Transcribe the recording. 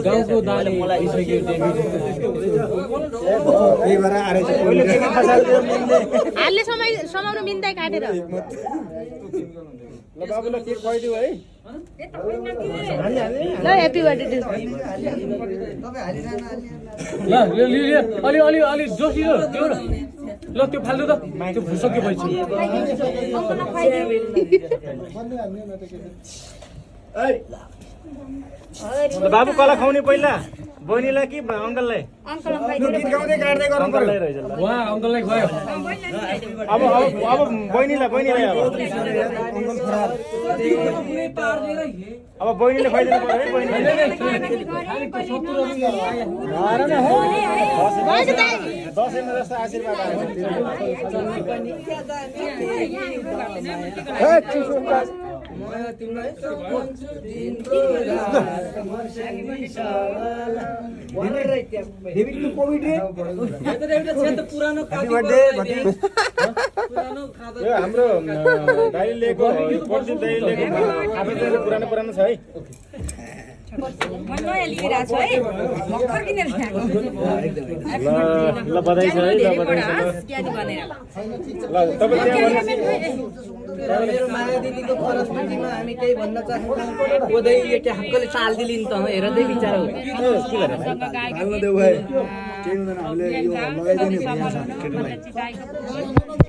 गाउँको दाले हालले समाउनु मिन्दै काटेर ल बाबुलाई केक खुवाइदिऊ है ल ह्यापी बर्थडे टु ल अलि अलि अलि जोसी त्यो ल त्यो फाल्नु त त्यो भुसक्यो भइसक्यो बाबु कसलाई खुवाउने पहिला बहिनीलाई कि अङ्कललाई गीत गाउँदै गाड्दै गर्नु पर्यो उहाँ अङ्कललाई खुवायो अब बहिनीलाई अब बहिनीले खुवाइदिनु पर्यो है बहिनीले दसैँमा जस्तो आशीर्वाद हाम्रो दाइले लिएको प्रदीप दाइले लिएको पुरानो पुरानो छ है ल बधाई छ है ल बधाई छ ल तपाईँ त्यहाँ मेरो माया दिदीको परस्थितिमा हामी केही भन्न चाहन्छौँ ओदै एटे हक्कले चाल दिलिन् त हेर्दै विचार हो के गरेर हाल्न देऊ भाइ केही हुँदैन हामीले यो लगाइदिने भनिन्छ केटीलाई